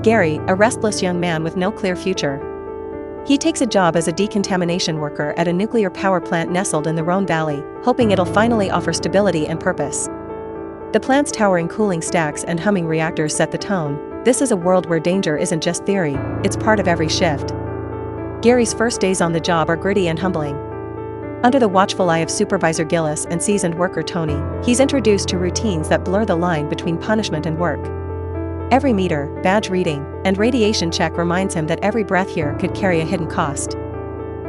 Gary, a restless young man with no clear future. He takes a job as a decontamination worker at a nuclear power plant nestled in the Rhone Valley, hoping it'll finally offer stability and purpose. The plant's towering cooling stacks and humming reactors set the tone. This is a world where danger isn't just theory, it's part of every shift. Gary's first days on the job are gritty and humbling. Under the watchful eye of Supervisor Gillis and seasoned worker Tony, he's introduced to routines that blur the line between punishment and work. Every meter, badge reading, and radiation check reminds him that every breath here could carry a hidden cost.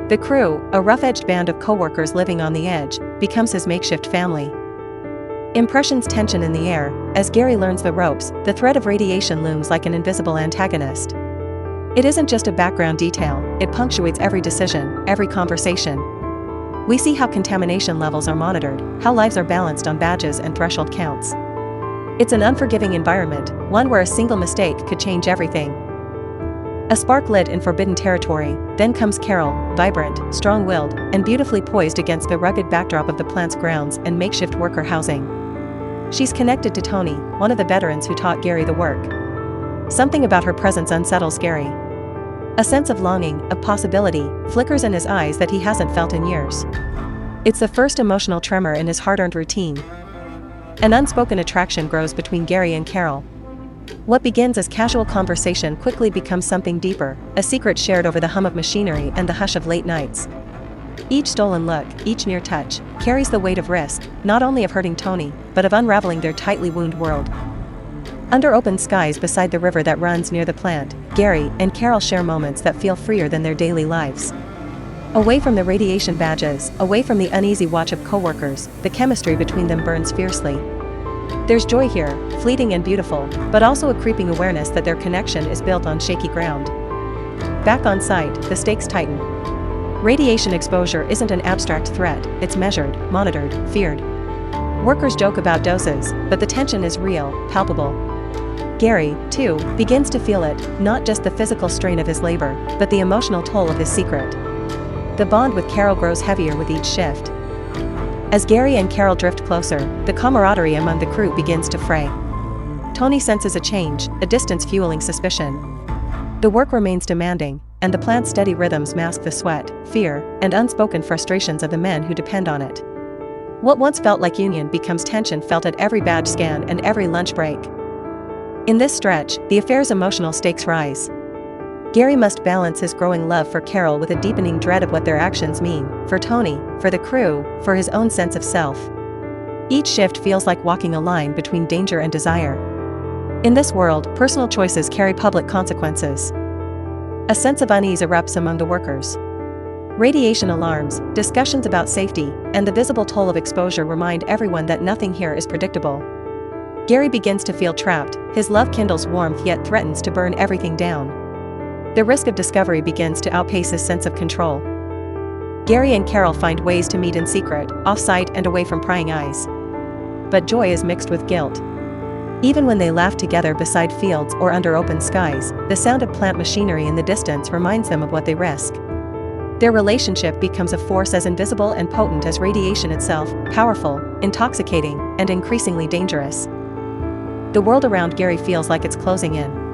The crew, a rough-edged band of co-workers living on the edge, becomes his makeshift family. Impressions tension in the air. As Gary learns the ropes, the threat of radiation looms like an invisible antagonist. It isn't just a background detail, it punctuates every decision, every conversation. We see how contamination levels are monitored, how lives are balanced on badges and threshold counts. It's an unforgiving environment, one where a single mistake could change everything. A spark lit in forbidden territory, then comes Carol, vibrant, strong-willed, and beautifully poised against the rugged backdrop of the plant's grounds and makeshift worker housing. She's connected to Tony, one of the veterans who taught Gary the work. Something about her presence unsettles Gary. A sense of longing, of possibility, flickers in his eyes that he hasn't felt in years. It's the first emotional tremor in his hard-earned routine. An unspoken attraction grows between Gary and Carol. What begins as casual conversation quickly becomes something deeper, a secret shared over the hum of machinery and the hush of late nights. Each stolen look, each near touch, carries the weight of risk, not only of hurting Tony, but of unraveling their tightly wound world. Under open skies beside the river that runs near the plant, Gary and Carol share moments that feel freer than their daily lives. Away from the radiation badges, away from the uneasy watch of co-workers, the chemistry between them burns fiercely. There's joy here, fleeting and beautiful, but also a creeping awareness that their connection is built on shaky ground. Back on site, the stakes tighten. Radiation exposure isn't an abstract threat, it's measured, monitored, feared. Workers joke about doses, but the tension is real, palpable. Gary, too, begins to feel it, not just the physical strain of his labor, but the emotional toll of his secret. The bond with Carol grows heavier with each shift. As Gary and Carol drift closer, the camaraderie among the crew begins to fray. Tony senses a change, a distance fueling suspicion. The work remains demanding, and the plant's steady rhythms mask the sweat, fear, and unspoken frustrations of the men who depend on it. What once felt like union becomes tension felt at every badge scan and every lunch break. In this stretch, the affair's emotional stakes rise. Gary must balance his growing love for Carol with a deepening dread of what their actions mean, for Tony, for the crew, for his own sense of self. Each shift feels like walking a line between danger and desire. In this world, personal choices carry public consequences. A sense of unease erupts among the workers. Radiation alarms, discussions about safety, and the visible toll of exposure remind everyone that nothing here is predictable. Gary begins to feel trapped, his love kindles warmth yet threatens to burn everything down. The risk of discovery begins to outpace his sense of control. Gary and Carol find ways to meet in secret, off-site and away from prying eyes. But joy is mixed with guilt. Even when they laugh together beside fields or under open skies, the sound of plant machinery in the distance reminds them of what they risk. Their relationship becomes a force as invisible and potent as radiation itself, powerful, intoxicating, and increasingly dangerous. The world around Gary feels like it's closing in.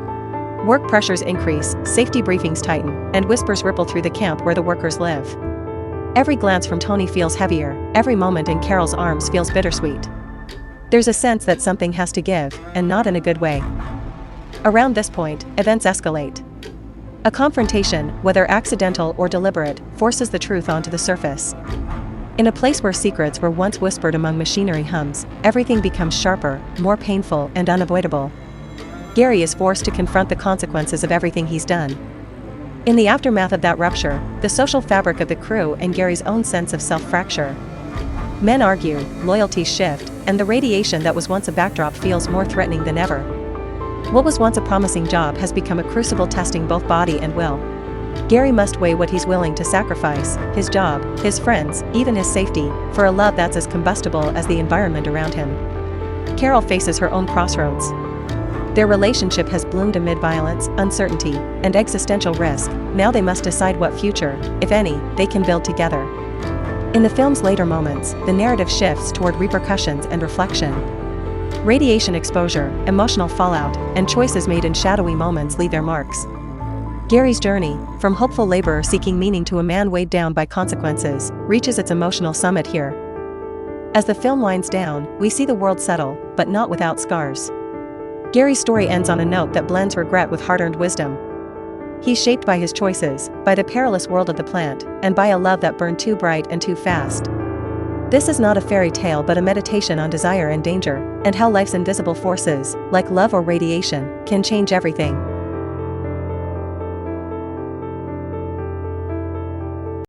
Work pressures increase, safety briefings tighten, and whispers ripple through the camp where the workers live. Every glance from Tony feels heavier, every moment in Carol's arms feels bittersweet. There's a sense that something has to give, and not in a good way. Around this point, events escalate. A confrontation, whether accidental or deliberate, forces the truth onto the surface. In a place where secrets were once whispered among machinery hums, everything becomes sharper, more painful, and unavoidable. Gary is forced to confront the consequences of everything he's done. In the aftermath of that rupture, the social fabric of the crew and Gary's own sense of self fracture. Men argue, loyalties shift, and the radiation that was once a backdrop feels more threatening than ever. What was once a promising job has become a crucible testing both body and will. Gary must weigh what he's willing to sacrifice, his job, his friends, even his safety, for a love that's as combustible as the environment around him. Carol faces her own crossroads. Their relationship has bloomed amid violence, uncertainty, and existential risk. Now they must decide what future, if any, they can build together. In the film's later moments, the narrative shifts toward repercussions and reflection. Radiation exposure, emotional fallout, and choices made in shadowy moments leave their marks. Gary's journey, from hopeful laborer seeking meaning to a man weighed down by consequences, reaches its emotional summit here. As the film winds down, we see the world settle, but not without scars. Gary's story ends on a note that blends regret with hard-earned wisdom. He's shaped by his choices, by the perilous world of the plant, and by a love that burned too bright and too fast. This is not a fairy tale but a meditation on desire and danger, and how life's invisible forces, like love or radiation, can change everything.